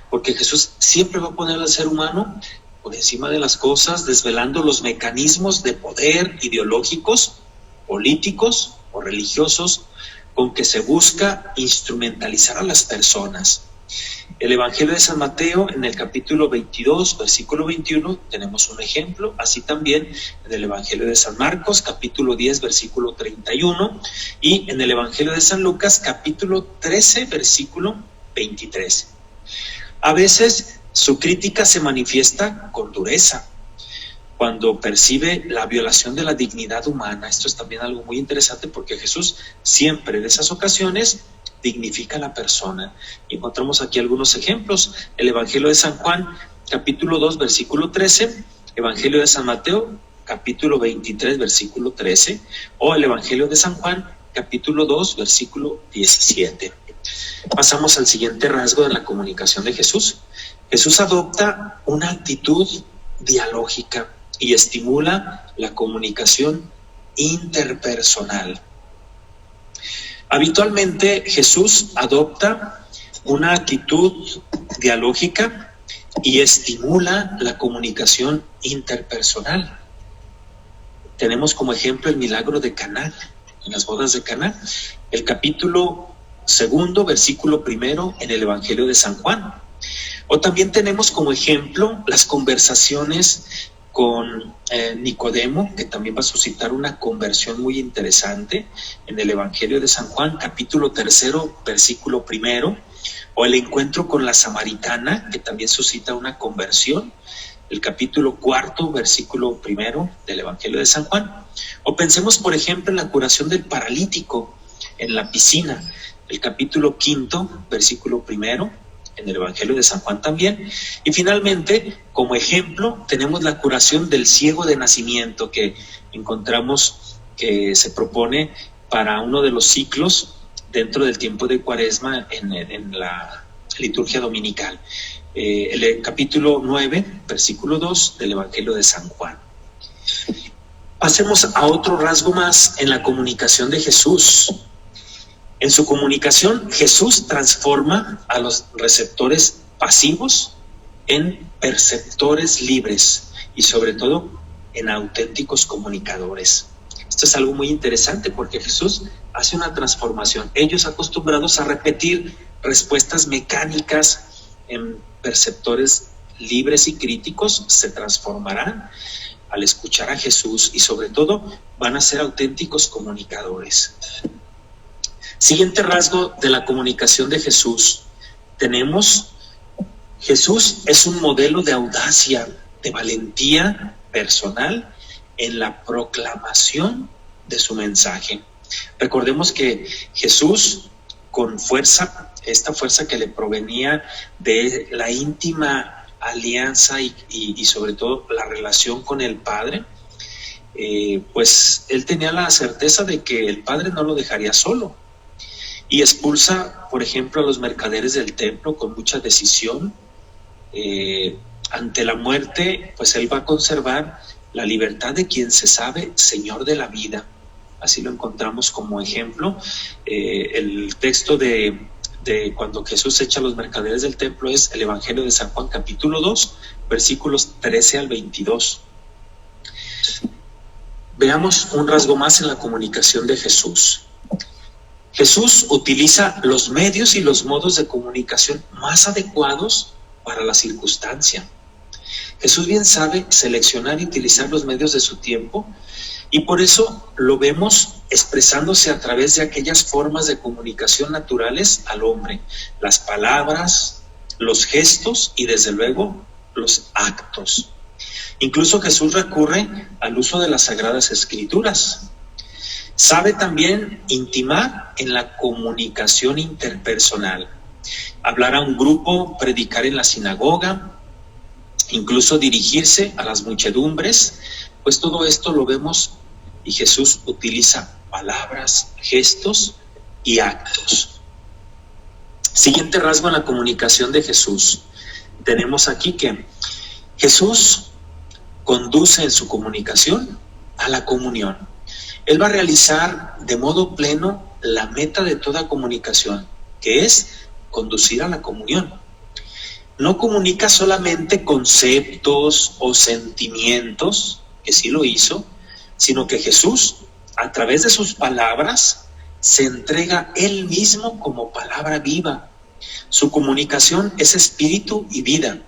porque Jesús siempre va a poner al ser humano por encima de las cosas, desvelando los mecanismos de poder ideológicos, políticos o religiosos con que se busca instrumentalizar a las personas. El Evangelio de San Mateo, en el capítulo 22, versículo 21, tenemos un ejemplo. Así también en el Evangelio de San Marcos, capítulo 10, versículo 31, y en el Evangelio de San Lucas, capítulo 13, versículo 23. A veces su crítica se manifiesta con dureza, cuando percibe la violación de la dignidad humana. Esto es también algo muy interesante, porque Jesús siempre en esas ocasiones dignifica a la persona. Y encontramos aquí algunos ejemplos. El Evangelio de San Juan, capítulo 2, versículo 13, Evangelio de San Mateo, capítulo 23, versículo 13, o el Evangelio de San Juan, capítulo 2, versículo 17. Pasamos al siguiente rasgo de la comunicación de Jesús. Jesús adopta una actitud dialógica y estimula la comunicación interpersonal. Habitualmente Jesús adopta una actitud dialógica y estimula la comunicación interpersonal. Tenemos como ejemplo el milagro de Caná, en las bodas de Caná, el capítulo 2, versículo 1 en el Evangelio de San Juan. O también tenemos como ejemplo las conversaciones con Nicodemo, que también va a suscitar una conversión muy interesante en el Evangelio de San Juan, capítulo 3, versículo 1, o el encuentro con la samaritana, que también suscita una conversión, el capítulo 4, versículo 1 del Evangelio de San Juan. O pensemos, por ejemplo, en la curación del paralítico en la piscina, el capítulo 5, versículo 1, en el Evangelio de San Juan también. Y finalmente, como ejemplo, tenemos la curación del ciego de nacimiento, que encontramos que se propone para uno de los ciclos dentro del tiempo de Cuaresma en la liturgia dominical. El capítulo 9, versículo 2 del Evangelio de San Juan. Pasemos a otro rasgo más en la comunicación de Jesús. En su comunicación, Jesús transforma a los receptores pasivos en perceptores libres y sobre todo en auténticos comunicadores. Esto es algo muy interesante, porque Jesús hace una transformación. Ellos, acostumbrados a repetir respuestas mecánicas en perceptores libres y críticos, se transformarán al escuchar a Jesús y sobre todo van a ser auténticos comunicadores. Siguiente rasgo de la comunicación de Jesús. Tenemos, Jesús es un modelo de audacia, de valentía personal en la proclamación de su mensaje. Recordemos que Jesús, con fuerza, esta fuerza que le provenía de la íntima alianza y sobre todo la relación con el Padre, pues él tenía la certeza de que el Padre no lo dejaría solo, y expulsa, por ejemplo, a los mercaderes del templo con mucha decisión. Ante la muerte, pues él va a conservar la libertad de quien se sabe Señor de la vida. Así lo encontramos como ejemplo. El texto de cuando Jesús echa a los mercaderes del templo es el Evangelio de San Juan, capítulo 2, versículos 13 al 22. Veamos un rasgo más en la comunicación de Jesús. Jesús utiliza los medios y los modos de comunicación más adecuados para la circunstancia. Jesús bien sabe seleccionar y utilizar los medios de su tiempo, y por eso lo vemos expresándose a través de aquellas formas de comunicación naturales al hombre: las palabras, los gestos y desde luego los actos. Incluso Jesús recurre al uso de las Sagradas Escrituras. Sabe también intimar en la comunicación interpersonal, hablar a un grupo, predicar en la sinagoga, incluso dirigirse a las muchedumbres. Pues todo esto lo vemos, y Jesús utiliza palabras, gestos y actos. Siguiente rasgo en la comunicación de Jesús. Tenemos aquí que Jesús conduce en su comunicación a la comunión. Él va a realizar de modo pleno la meta de toda comunicación, que es conducir a la comunión. No comunica solamente conceptos o sentimientos, que sí lo hizo, sino que Jesús, a través de sus palabras, se entrega él mismo como palabra viva. Su comunicación es espíritu y vida,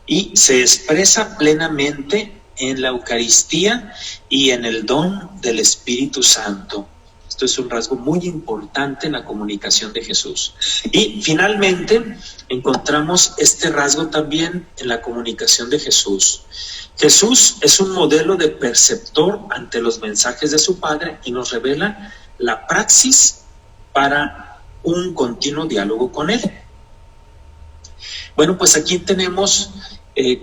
y se expresa plenamente en la Eucaristía y en el don del Espíritu Santo. Esto es un rasgo muy importante en la comunicación de Jesús. Y finalmente encontramos este rasgo también en la comunicación de Jesús. Jesús es un modelo de perceptor ante los mensajes de su Padre y nos revela la praxis para un continuo diálogo con Él. Bueno, pues aquí tenemos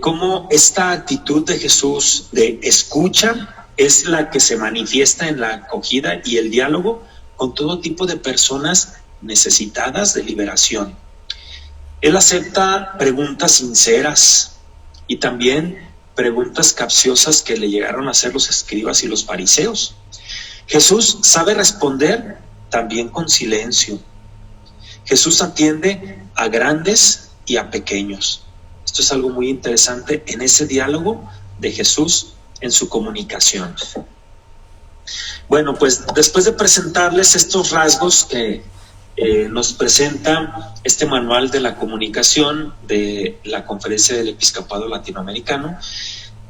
cómo esta actitud de Jesús de escucha es la que se manifiesta en la acogida y el diálogo con todo tipo de personas necesitadas de liberación. Él acepta preguntas sinceras y también preguntas capciosas que le llegaron a hacer los escribas y los fariseos. Jesús sabe responder también con silencio. Jesús atiende a grandes y a pequeños. Esto es algo muy interesante en ese diálogo de Jesús en su comunicación. Bueno, pues después de presentarles estos rasgos que nos presenta este manual de la comunicación de la Conferencia del Episcopado Latinoamericano,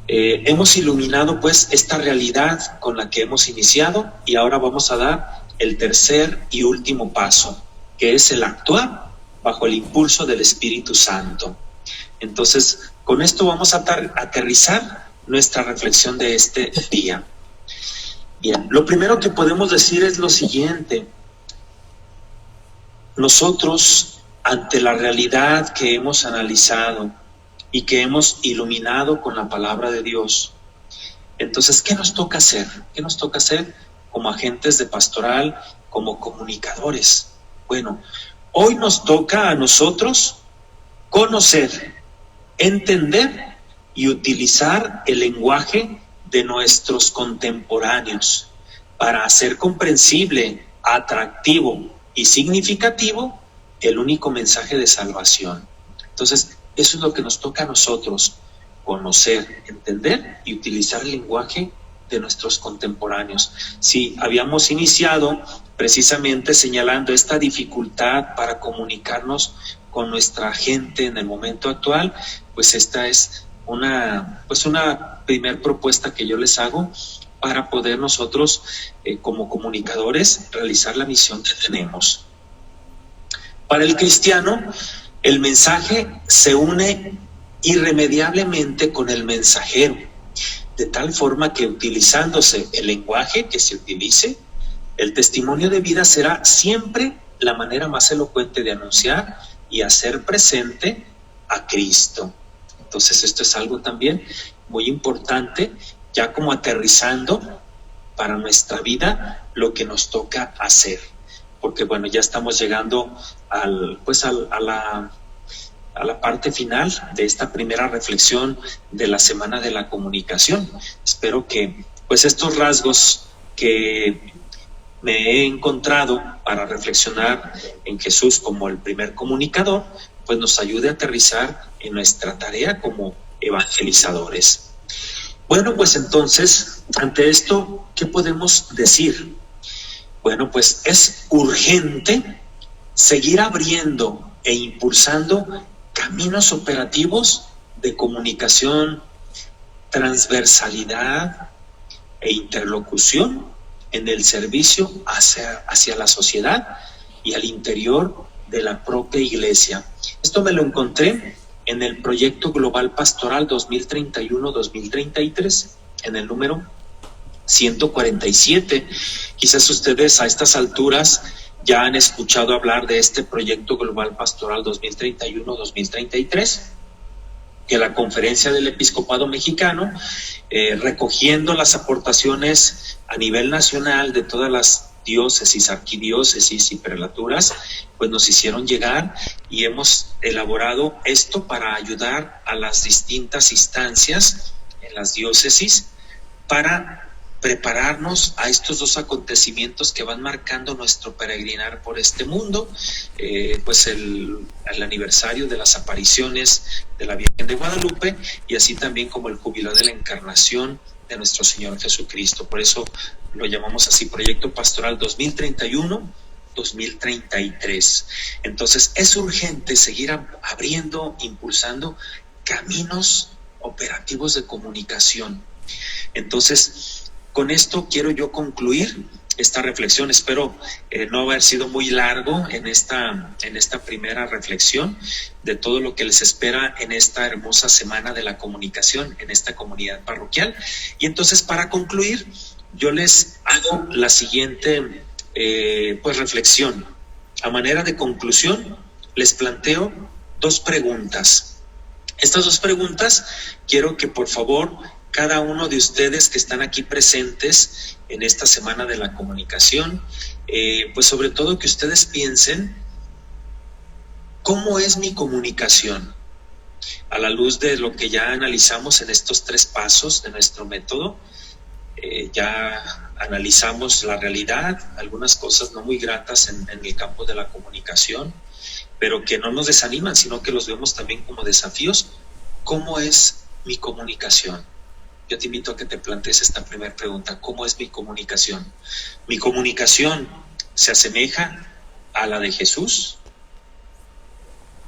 hemos iluminado pues esta realidad con la que hemos iniciado, y ahora vamos a dar el tercer y último paso, que es el actuar bajo el impulso del Espíritu Santo. Entonces, con esto vamos a aterrizar nuestra reflexión de este día. Bien, lo primero que podemos decir es lo siguiente: nosotros, ante la realidad que hemos analizado y que hemos iluminado con la palabra de Dios, entonces, ¿qué nos toca hacer? ¿Qué nos toca hacer como agentes de pastoral, como comunicadores? Bueno, hoy nos toca a nosotros conocer, entender y utilizar el lenguaje de nuestros contemporáneos para hacer comprensible, atractivo y significativo el único mensaje de salvación. Entonces, eso es lo que nos toca a nosotros: conocer, entender y utilizar el lenguaje de nuestros contemporáneos. Si habíamos iniciado precisamente señalando esta dificultad para comunicarnos con nuestra gente en el momento actual, pues esta es una primer propuesta que yo les hago para poder nosotros como comunicadores realizar la misión que tenemos. Para el cristiano, el mensaje se une irremediablemente con el mensajero, de tal forma que utilizándose el lenguaje que se utilice, el testimonio de vida será siempre la manera más elocuente de anunciar y hacer presente a Cristo. Entonces esto es algo también muy importante ya como aterrizando para nuestra vida lo que nos toca hacer. Porque bueno, ya estamos llegando a la parte final de esta primera reflexión de la Semana de la Comunicación. Espero que pues estos rasgos que me he encontrado para reflexionar en Jesús como el primer comunicador, pues nos ayude a aterrizar en nuestra tarea como evangelizadores. Bueno, pues entonces, ante esto, ¿qué podemos decir? Bueno, pues es urgente seguir abriendo e impulsando caminos operativos de comunicación, transversalidad e interlocución en el servicio hacia la sociedad y al interior de la propia iglesia. Esto me lo encontré en el proyecto Global Pastoral 2031-2033, en el número 147. Quizás ustedes a estas alturas ya han escuchado hablar de este proyecto Global Pastoral 2031-2033, que la Conferencia del Episcopado Mexicano, recogiendo las aportaciones a nivel nacional de todas las diócesis, arquidiócesis y prelaturas, pues nos hicieron llegar y hemos elaborado esto para ayudar a las distintas instancias en las diócesis para prepararnos a estos dos acontecimientos que van marcando nuestro peregrinar por este mundo, pues el aniversario de las apariciones de la Virgen de Guadalupe y así también como el jubileo de la encarnación de nuestro Señor Jesucristo. Por eso lo llamamos así, Proyecto Pastoral 2031-2033. Entonces es urgente seguir abriendo, impulsando caminos operativos de comunicación. Entonces, con esto quiero yo concluir esta reflexión. Espero no haber sido muy largo en esta primera reflexión de todo lo que les espera en esta hermosa Semana de la Comunicación en esta comunidad parroquial. Y entonces, para concluir, yo les hago la siguiente reflexión. A manera de conclusión, les planteo dos preguntas. Estas dos preguntas quiero que por favor cada uno de ustedes que están aquí presentes en esta Semana de la Comunicación, pues sobre todo que ustedes piensen, ¿cómo es mi comunicación? A la luz de lo que ya analizamos en estos 3 pasos de nuestro método, ya analizamos la realidad, algunas cosas no muy gratas en el campo de la comunicación, pero que no nos desaniman, sino que los vemos también como desafíos. ¿Cómo es mi comunicación? Yo te invito a que te plantees esta primera pregunta. ¿Cómo es mi comunicación? ¿Mi comunicación se asemeja a la de Jesús?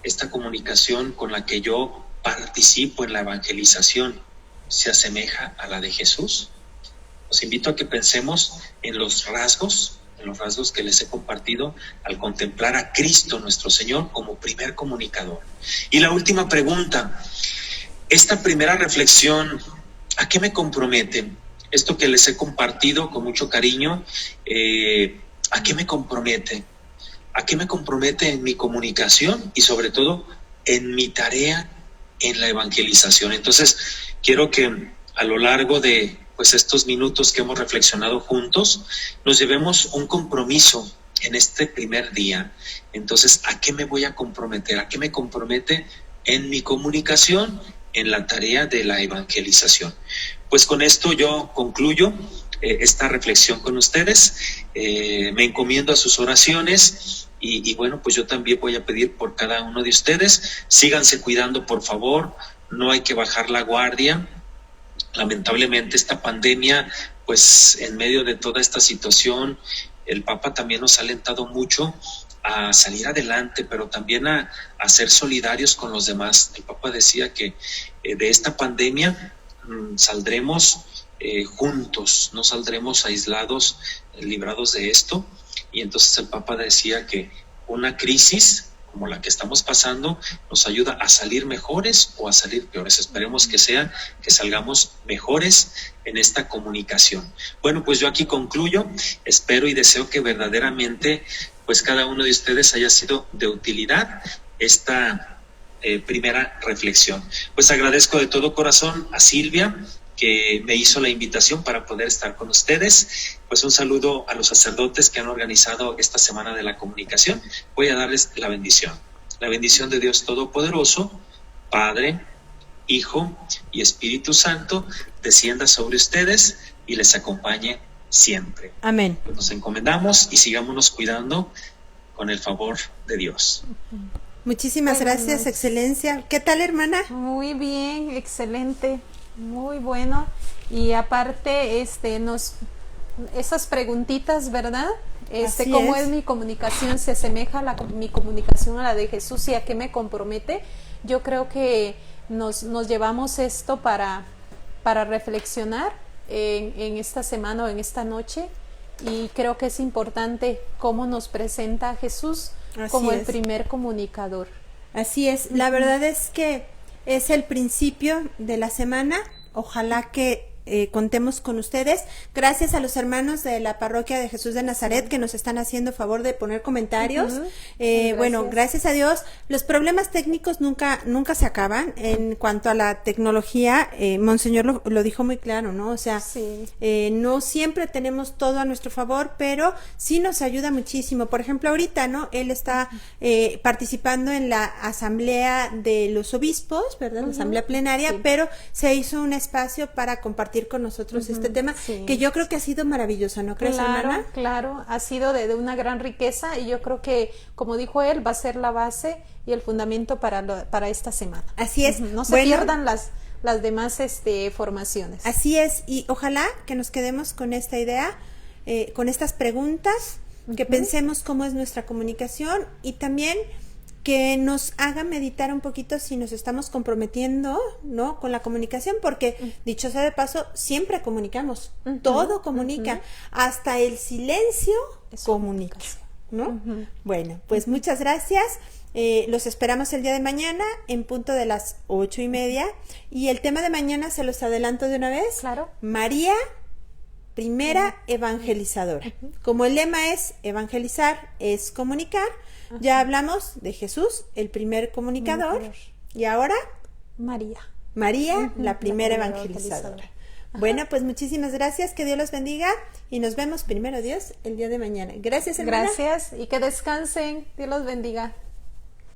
¿Esta comunicación con la que yo participo en la evangelización se asemeja a la de Jesús? Los invito a que pensemos en los rasgos que les he compartido al contemplar a Cristo nuestro Señor como primer comunicador. Y la última pregunta, esta primera reflexión, ¿a qué me compromete? Esto que les he compartido con mucho cariño, ¿a qué me compromete? ¿A qué me compromete en mi comunicación y sobre todo en mi tarea en la evangelización? Entonces, quiero que a lo largo de estos minutos que hemos reflexionado juntos, nos llevemos un compromiso en este primer día. Entonces, ¿a qué me voy a comprometer? ¿A qué me compromete en mi comunicación, en la tarea de la evangelización? Pues con esto yo concluyo esta reflexión con ustedes. Me encomiendo a sus oraciones y bueno, pues yo también voy a pedir por cada uno de ustedes. Síganse cuidando, por favor. No hay que bajar la guardia. Lamentablemente esta pandemia, pues en medio de toda esta situación, el Papa también nos ha alentado mucho a salir adelante, pero también a ser solidarios con los demás. El Papa decía que de esta pandemia saldremos juntos, no saldremos aislados, librados de esto. Y entonces el Papa decía que una crisis como la que estamos pasando nos ayuda a salir mejores o a salir peores. Esperemos que salgamos mejores en esta comunicación. Bueno, pues yo aquí concluyo. Espero y deseo que verdaderamente pues cada uno de ustedes haya sido de utilidad esta primera reflexión. Pues agradezco de todo corazón a Silvia que me hizo la invitación para poder estar con ustedes. Pues un saludo a los sacerdotes que han organizado esta Semana de la Comunicación. Voy a darles la bendición. La bendición de Dios Todopoderoso, Padre, Hijo y Espíritu Santo, descienda sobre ustedes y les acompañe siempre. Amén. Pues nos encomendamos y sigámonos cuidando con el favor de Dios. Muchísimas gracias, Excelencia. ¿Qué tal, hermana? Muy bien, excelente, muy bueno. Y aparte, esas preguntitas, ¿verdad? ¿Cómo es mi comunicación? ¿Se asemeja mi comunicación a la de Jesús y a qué me compromete? Yo creo que nos llevamos esto para reflexionar en esta semana o en esta noche, y creo que es importante cómo nos presenta a Jesús como el primer comunicador. Así es, la verdad es que es el principio de la semana. Ojalá que contemos con ustedes. Gracias a los hermanos de la Parroquia de Jesús de Nazaret que nos están haciendo favor de poner comentarios. Bueno, gracias a Dios. Los problemas técnicos nunca se acaban. En cuanto a la tecnología, Monseñor lo dijo muy claro, ¿no? O sea, no siempre tenemos todo a nuestro favor, pero sí nos ayuda muchísimo. Por ejemplo, ahorita, ¿no? Él está participando en la asamblea de los obispos, ¿verdad? La asamblea plenaria, pero se hizo un espacio para compartir con nosotros este tema, que yo creo que ha sido maravilloso, ¿no crees, hermana? Claro, ha sido de una gran riqueza, y yo creo que, como dijo él, va a ser la base y el fundamento para esta semana. Así es. No se pierdan las demás formaciones. Así es, y ojalá que nos quedemos con esta idea, con estas preguntas, que pensemos cómo es nuestra comunicación, y también que nos haga meditar un poquito si nos estamos comprometiendo, ¿no?, con la comunicación, porque, dicho sea de paso, siempre comunicamos, todo comunica, hasta el silencio comunica, ¿no? Bueno, pues muchas gracias. Los esperamos el día de mañana en punto de las 8:30, y el tema de mañana se los adelanto de una vez. Claro. María, primera evangelizadora. Como el lema es evangelizar, es comunicar. Ya hablamos de Jesús, el primer comunicador, y ahora María, la primera evangelizadora. Bueno, pues muchísimas gracias, que Dios los bendiga, y nos vemos, primero Dios, el día de mañana. Gracias, hermana. Gracias, y que descansen. Dios los bendiga.